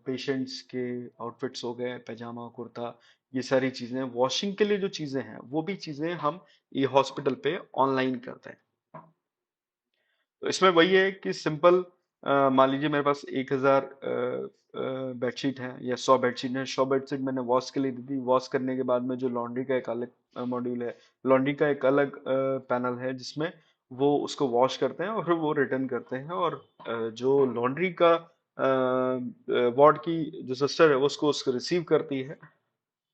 पेशेंट्स के आउटफिट्स हो गए, पैजामा कुर्ता, ये सारी चीजें वॉशिंग के लिए जो चीजें हैं वो भी चीजें हम ये हॉस्पिटल पे ऑनलाइन करते हैं। तो इसमें वही है कि सिंपल, मान लीजिए मेरे पास 1000 बेडशीट है या 100 बेडशीट है, 100 बेडशीट मैंने वॉश के लिए दी थी। वॉश करने के बाद में जो लॉन्ड्री का एक अलग मॉड्यूल है, लॉन्ड्री का एक अलग पैनल है जिसमें वो उसको वॉश करते हैं और फिर वो रिटर्न करते हैं, और जो लॉन्ड्री का वार्ड की जो सिस्टर है वो उसको रिसीव करती है।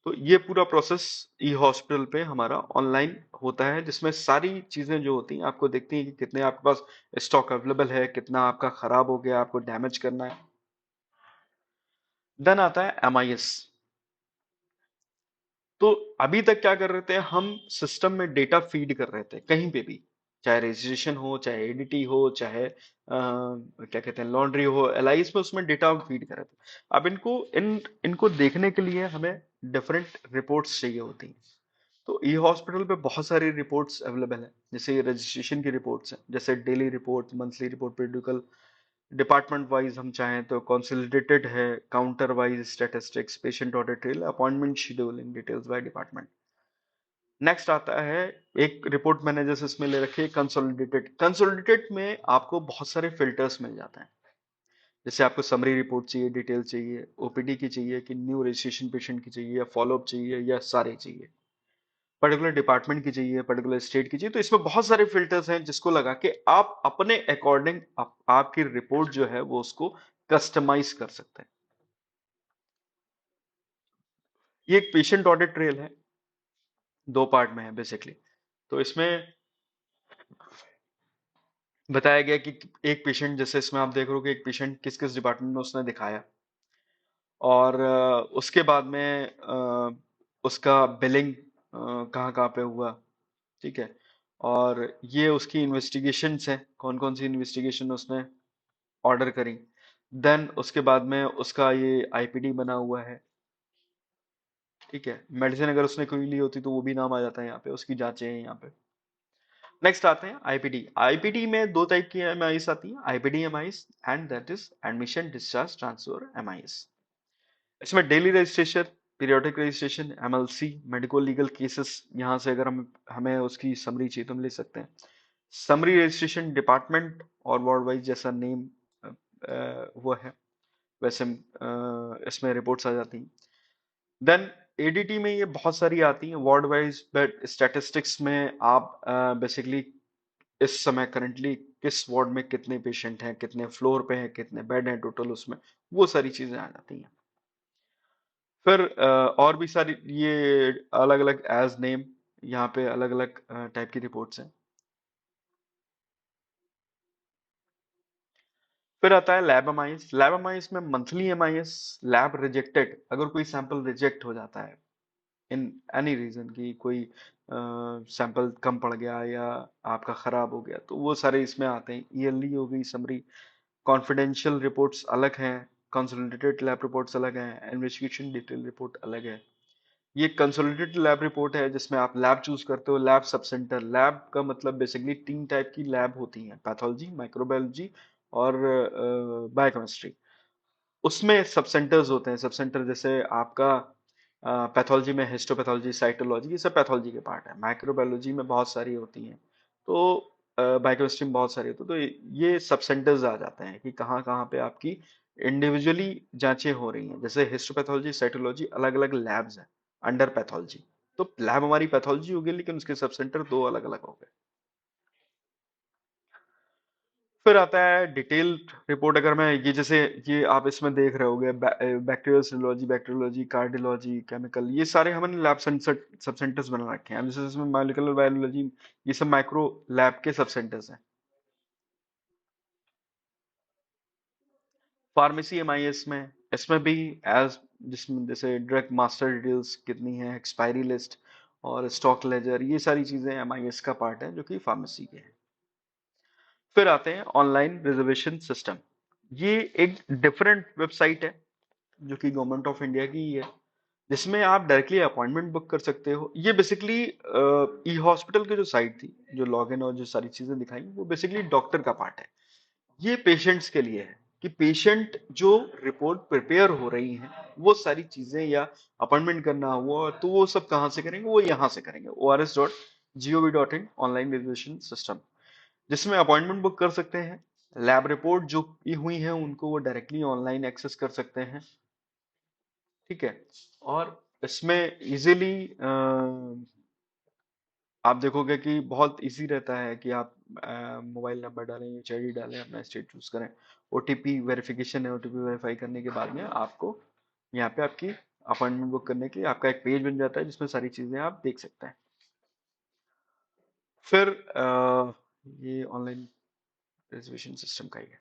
तो ये पूरा प्रोसेस ई हॉस्पिटल पे हमारा ऑनलाइन होता है, जिसमें सारी चीजें जो होती हैं आपको देखती हैं कि कितने आपके पास स्टॉक अवेलेबल है, कितना आपका खराब हो गया, आपको डैमेज करना है। देन आता है एमआईएस। तो अभी तक क्या कर रहे थे हम, सिस्टम में डेटा फीड कर रहे थे कहीं पे भी, चाहे रजिस्ट्रेशन हो, चाहे एडीटी हो, चाहे क्या कहते हैं लॉन्ड्री हो, एलआईएस में, उसमें डेटा हम फीड कर रहे थे। अब इनको देखने के लिए हमें डिफरेंट रिपोर्ट्स चाहिए होती हैं। तो ई हॉस्पिटल पे बहुत सारी रिपोर्ट्स अवेलेबल है, जैसे रजिस्ट्रेशन की रिपोर्ट्स हैं, जैसे daily report, monthly report, periodical, department wise हम चाहें तो कंसोलिडेटेड है, counter wise statistics, patient order trail, appointment scheduling details by department. Next आता है एक रिपोर्ट मैंने जैसे इसमें ले रखी है कंसोलिडेटेड। कंसोलिडेटेड में आपको बहुत सारे फिल्टर्स मिल जाते हैं, जैसे आपको समरी रिपोर्ट चाहिए, डिटेल चाहिए, ओपीडी की चाहिए कि न्यू रजिस्ट्रेशन पेशेंट की चाहिए, या फॉलोअप चाहिए, या सारे चाहिए, पर्टिकुलर डिपार्टमेंट की चाहिए, पर्टिकुलर स्टेट की चाहिए। तो इसमें बहुत सारे फिल्टर्स हैं जिसको लगा के आप अपने अकॉर्डिंग आपकी रिपोर्ट जो है वो उसको कस्टमाइज कर सकते हैं। ये एक पेशेंट ऑडिट ट्रेल है, दो पार्ट में है बेसिकली। तो इसमें बताया गया कि एक पेशेंट, जैसे इसमें आप देख रहे हो कि एक पेशेंट किस किस डिपार्टमेंट में उसने दिखाया, और उसके बाद में उसका बिलिंग कहाँ कहाँ पे हुआ, ठीक है, और ये उसकी इन्वेस्टिगेशंस हैं, कौन कौन सी इन्वेस्टिगेशन उसने ऑर्डर करी। देन उसके बाद में उसका ये आईपीडी बना हुआ है, ठीक है, मेडिसिन अगर उसने कोई ली होती तो वो भी नाम आ जाता है यहाँ पे, उसकी जांचें हैं यहाँ पे। नेक्स्ट आते हैं आईपीडी। आईपीडी में दो टाइप की एमआईएस आती है, IPD MIS and that is admission discharge transfer MIS. इसमें daily registration, periodic registration, MLC, medico legal cases, यहाँ से अगर हम हमें उसकी समरी चाहिए तो हम ले सकते हैं। समरी रजिस्ट्रेशन डिपार्टमेंट और वार्ड वाइज जैसा नेम वो है, वैसे इसमें रिपोर्ट्स आ जाती हैं। देन एडीटी में ये बहुत सारी आती हैं वार्ड वाइज, बट स्टैटिस्टिक्स में आप बेसिकली इस समय करंटली किस वार्ड में कितने पेशेंट हैं, कितने फ्लोर पे हैं, कितने बेड हैं टोटल उसमें, वो सारी चीजें आ जाती हैं। फिर और भी सारी ये अलग अलग एज नेम, यहाँ पे अलग अलग टाइप की रिपोर्ट्स हैं। फिर आता है लैब एमआईएस। लैब एमआईएस में मंथली एमआईएस, लैब रिजेक्टेड, अगर कोई सैंपल रिजेक्ट हो जाता है इन एनी रीजन की, कोई सैंपल कम पड़ गया या आपका खराब हो गया, तो वो सारे इसमें आते हैं। ईएलई हो गई समरी, कॉन्फिडेंशियल रिपोर्ट्स अलग हैं, कंसोलिडेटेड लैब रिपोर्ट्स अलग हैं, इन्वेस्टिगेशन डिटेल रिपोर्ट अलग है। ये कंसोलिडेटेड लैब रिपोर्ट है जिसमें आप लैब चूज करते हो, लैब सब सेंटर। लैब का मतलब बेसिकली तीन टाइप की लैब होती हैं, पैथोलॉजी, माइक्रोबायोलॉजी और बायोकेमिस्ट्री। उसमें सब सेंटर्स होते हैं। सब सेंटर जैसे आपका पैथोलॉजी में हिस्टोपैथोलॉजी, साइटोलॉजी, ये सब पैथोलॉजी के पार्ट है। माइक्रोबायोलॉजी में बहुत सारी होती हैं, तो बायोकेमिस्ट्री में बहुत सारी होती है। तो ये सब सेंटर्स आ जाते हैं कि कहाँ कहाँ पे आपकी इंडिविजुअली जांचें हो रही हैं। जैसे हिस्टोपैथोलॉजी, साइटोलॉजी अलग अलग लैब्स हैं अंडर पैथोलॉजी। तो लैब हमारी पैथोलॉजी होगी लेकिन उसके सब सेंटर दो अलग अलग हो गए। फिर आता है डिटेल रिपोर्ट। अगर मैं ये जैसे ये आप इसमें देख रहे होगे, bacterial serology, bacteriology, cardiology, chemical, ये सारे हमने लैब सब सेंटर्स बना रखे हैं। जैसे इसमें मॉलिक्यूलर बायोलॉजी, ये सब माइक्रो लैब के सब सेंटर्स हैं। फार्मेसी एमआईएस में, इसमें भी एज जिसमें जैसे ड्रग मास्टर डिटेल्स कितनी है, एक्सपायरी लिस्ट, और स्टॉक लेजर, ये सारी चीजें MIS का पार्ट है जो कि फार्मेसी के हैं। फिर आते हैं ऑनलाइन रिजर्वेशन सिस्टम। ये एक डिफरेंट वेबसाइट है जो कि गवर्नमेंट ऑफ इंडिया की ही है, जिसमें आप डायरेक्टली अपॉइंटमेंट बुक कर सकते हो। ये बेसिकली ई हॉस्पिटल की जो साइट थी, जो लॉगिन और जो सारी चीजें दिखाई, वो बेसिकली डॉक्टर का पार्ट है। ये पेशेंट्स के लिए है कि पेशेंट जो रिपोर्ट प्रिपेयर हो रही हैं, वो सारी चीजें या अपॉइंटमेंट करना हुआ तो वो सब कहाँ से करेंगे, वो यहाँ से करेंगे। ors.gov.in ऑनलाइन रिजर्वेशन सिस्टम, जिसमें अपॉइंटमेंट बुक कर सकते हैं। लैब रिपोर्ट जो की हुई है उनको वो डायरेक्टली ऑनलाइन एक्सेस कर सकते हैं। ठीक है। और इसमें इजीली आप देखोगे कि बहुत इजी रहता है कि आप मोबाइल नंबर डालें, HID डालें, अपना स्टेट चूज करें। OTP वेरिफिकेशन है, OTP वेरीफाई करने के बाद में आपको यहाँ पे आपकी अपॉइंटमेंट बुक करने के लिए आपका एक पेज बन जाता है जिसमें सारी चीजें आप देख सकते हैं। फिर ये ऑनलाइन रिजर्वेशन सिस्टम का ही है।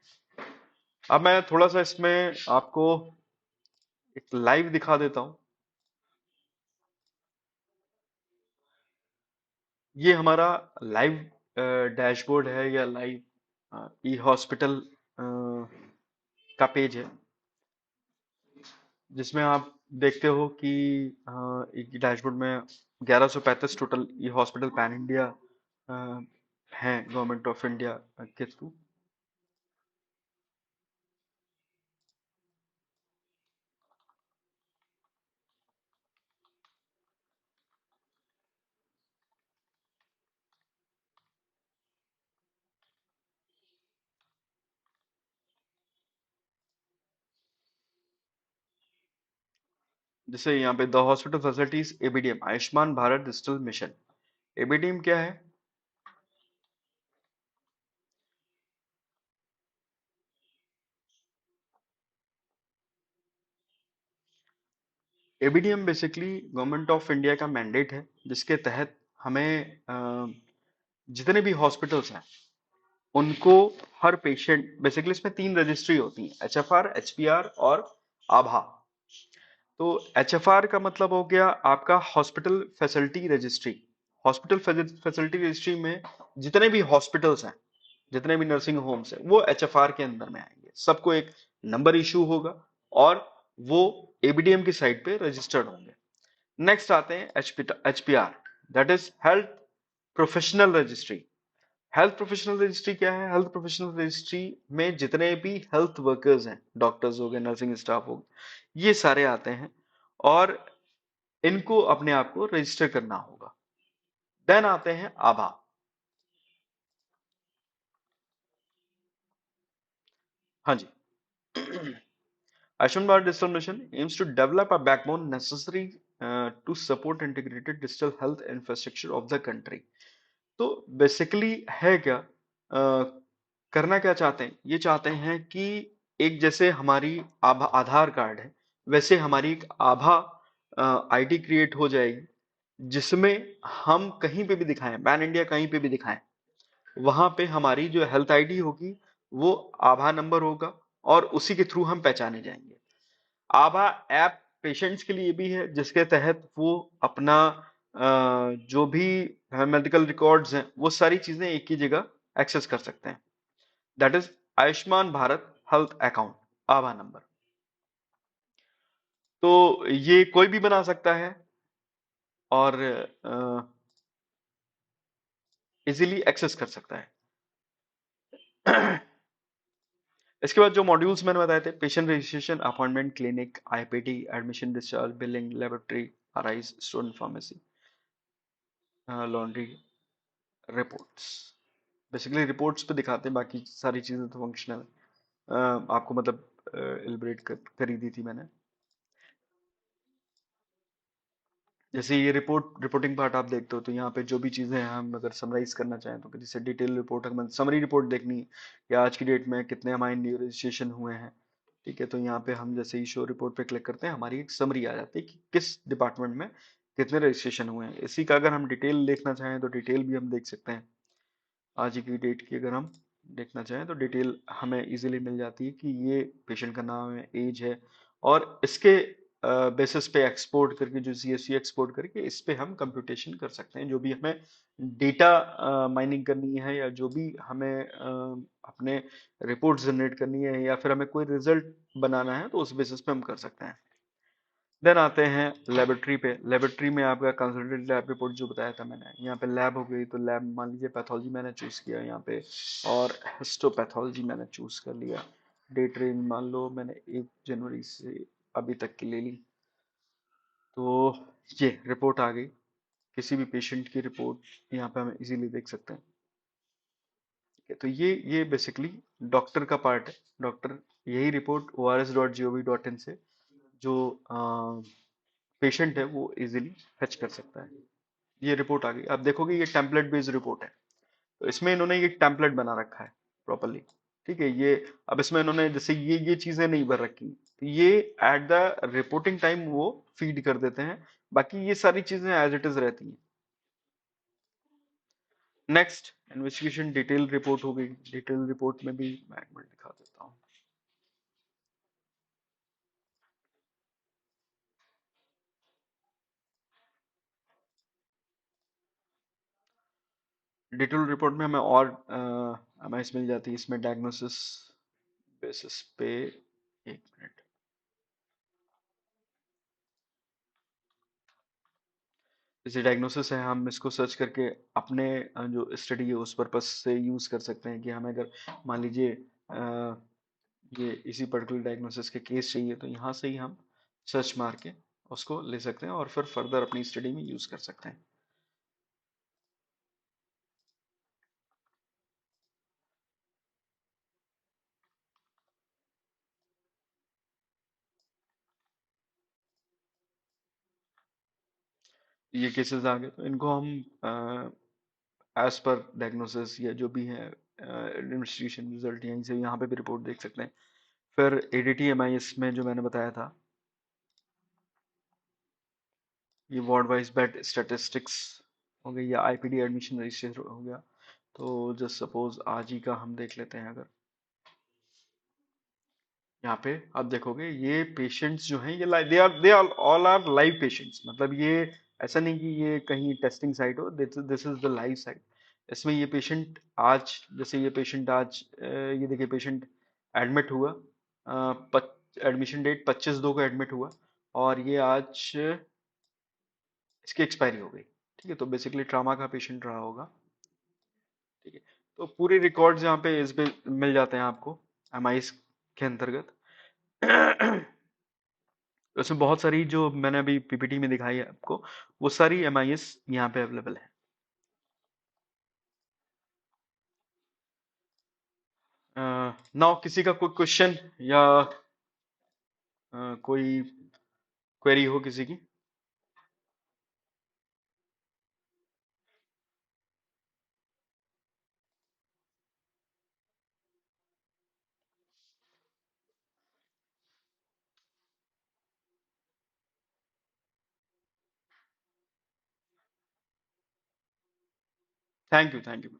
अब मैं थोड़ा सा इसमें आपको एक लाइव दिखा देता हूँ। ये हमारा लाइव डैशबोर्ड है या लाइव ई हॉस्पिटल का पेज है, जिसमें आप देखते हो कि एक डैशबोर्ड में 1135 टोटल ई हॉस्पिटल पैन इंडिया हैं गवर्नमेंट ऑफ इंडिया के थ्रू। जैसे यहाँ पे the hospital facilities ABDM, Ayushman Bharat digital mission. ABDM क्या है? ABDM basically government of India का मैंडेट है, जिसके तहत हमें जितने भी हॉस्पिटल्स हैं उनको हर पेशेंट, बेसिकली इसमें 3 रजिस्ट्री होती है, HFR, HPR और आभा। तो HFR का मतलब हो गया आपका hospital facility registry. Hospital facility registry में जितने भी हॉस्पिटल्स हैं, जितने भी नर्सिंग होम्स हैं, वो HFR के अंदर में आएंगे। सबको एक नंबर इशू होगा और वो ABDM की साइट पे रजिस्टर्ड होंगे। नेक्स्ट आते हैं HPR, that is health professional registry. Health professional registry क्या है? हेल्थ प्रोफेशनल रजिस्ट्री में जितने भी हेल्थ वर्कर्स हैं, डॉक्टर्स हो गए, नर्सिंग स्टाफ हो गए, ये सारे आते हैं और इनको अपने आप को रजिस्टर करना होगा। देन आते हैं आभा। हाँ जी। Ayushman Bharat digital mission aims to develop a backbone necessary to support integrated digital health infrastructure of the country। तो बेसिकली है क्या, करना क्या चाहते हैं? ये चाहते हैं कि एक जैसे हमारी आभा आधार कार्ड है, वैसे हमारी एक आभा ID क्रिएट हो जाएगी, जिसमें हम कहीं पे भी दिखाएं, पैन इंडिया कहीं पे भी दिखाएं, वहां पे हमारी जो हेल्थ ID होगी वो आभा नंबर होगा और उसी के थ्रू हम पहचाने जाएंगे। आभा ऐप पेशेंट्स के लिए भी है, जिसके तहत वो अपना जो भी मेडिकल रिकॉर्ड्स हैं वो सारी चीजें एक ही जगह एक्सेस कर सकते हैं। That is Ayushman Bharat health account, Abha number. तो ये कोई भी बना सकता है और इजीली एक्सेस कर सकता है। इसके बाद जो मॉड्यूल्स मैंने बताए थे, patient registration, appointment, clinic, IPT, admission, discharge, billing, laboratory, RIS, student pharmacy, laundry, reports. Basically reports पे दिखाते हैं, बाकी सारी चीजें तो फंक्शनल आपको मतलब एलिब्रेट कर ही दी थी मैंने। जैसे ये रिपोर्टिंग पार्ट आप देखते हो, तो यहाँ पे जो भी चीजें हैं हम अगर समराइज करना चाहें तो जैसे डिटेल रिपोर्ट, हमें समरी रिपोर्ट देखनी है कि आज की डेट में कितने हमारे न्यू रजिस्ट्रेशन हुए हैं। ठीक है, तो यहाँ पे हम जैसे ही शो रिपोर्ट पे क्लिक करते हैं, हमारी एक समरी आ जाती है कि किस डिपार्टमेंट में कितने रजिस्ट्रेशन हुए हैं। इसी का अगर हम डिटेल देखना चाहें तो डिटेल भी हम देख सकते हैं। आज की डेट की अगर हम देखना चाहें तो डिटेल हमें इजीली मिल जाती है कि ये पेशेंट का नाम है, एज है और इसके बेसिस पे एक्सपोर्ट करके, जो CSV एक्सपोर्ट करके इस पे हम कंप्यूटेशन कर सकते हैं। जो भी हमें डेटा माइनिंग करनी है, या जो भी हमें अपने रिपोर्ट जनरेट करनी है, या फिर हमें कोई रिजल्ट बनाना है, तो उस बेसिस पे हम कर सकते हैं। देन आते हैं लेबोरेटरी पे। लेबोरेटरी में आपका कंसल्टेंट लैब रिपोर्ट जो बताया था मैंने, यहाँ पे लैब हो गई, तो लैब मान लीजिए पैथोलॉजी मैंने चूज किया यहाँ पे, और हिस्टोपैथोलॉजी मैंने चूज कर लिया। डेट रेंज मान लो मैंने 1 जनवरी से अभी तक की ले ली। तो ये रिपोर्ट आ गई, किसी भी पेशेंट की रिपोर्ट यहाँ पे हम इजीली देख सकते हैं। ठीक है, तो ये बेसिकली डॉक्टर का पार्ट है। डॉक्टर यही रिपोर्ट ors.gov.in से जो पेशेंट है वो इजीली फेच कर सकता है। ये रिपोर्ट आ गई, आप देखोगे ये टेम्पलेट बेस्ड रिपोर्ट है। तो इसमें इन्होंने ये टेम्पलेट बना रखा है प्रॉपरली। ठीक है, ये अब इसमें इन्होंने जैसे ये चीजें नहीं भर रखी, तो ये एट द रिपोर्टिंग टाइम वो फीड कर देते हैं। बाकी ये सारी चीजें एज इट इज रहती हैं। नेक्स्ट इन्वेस्टिगेशन डिटेल रिपोर्ट हो गई। डिटेल रिपोर्ट में भी मैं एक मिनट दिखा देता हूँ। डिटेल रिपोर्ट में हमें और एमआईएस मिल जाती है। इसमें डायग्नोसिस बेसिस पे, एक मिनट, जैसे डायग्नोसिस है, हम इसको सर्च करके अपने जो स्टडी है उस पर्पस से यूज कर सकते हैं। कि हमें अगर मान लीजिए ये इसी पर्टिकुलर डायग्नोसिस के केस चाहिए, तो यहाँ से ही हम सर्च मार के उसको ले सकते हैं और फिर फर्दर अपनी स्टडी में यूज कर सकते हैं। ये केसेस आ गए, तो इनको हम एज पर डायग्नोसिस या जो भी है इन्वेस्टिगेशन रिजल्ट यहीं से यहाँ पे भी रिपोर्ट देख सकते हैं। फिर एडीटी एमआईएस में जो मैंने बताया था, ये वार्ड वाइज बेड स्टैटिस्टिक्स हो गई, या आईपीडी एडमिशन रजिस्टर हो गया। तो जस्ट सपोज आज ही का हम देख लेते हैं। अगर यहाँ पे आप देखोगे ये पेशेंट्स जो हैं, ये they are all are live patients. मतलब ये ऐसा नहीं कि ये कहीं टेस्टिंग साइट हो, this is the live site. इसमें ये पेशेंट आज, जैसे ये पेशेंट आज ये देखिए पेशेंट एडमिट हुआ, एडमिशन डेट 25/2 को एडमिट हुआ, और ये आज इसकी एक्सपायरी हो गई। ठीक है, तो बेसिकली ट्रामा का पेशेंट रहा होगा। ठीक है, तो पूरे रिकॉर्ड्स यहाँ पे इस पे मिल जाते हैं आपको एमआईएस के अंतर्गत। उसमें बहुत सारी जो मैंने अभी पीपीटी में दिखाई है आपको, वो सारी एमआईएस यहाँ पे अवेलेबल है। नाउ किसी का कोई क्वेश्चन या कोई क्वेरी हो किसी की? Thank you, thank you.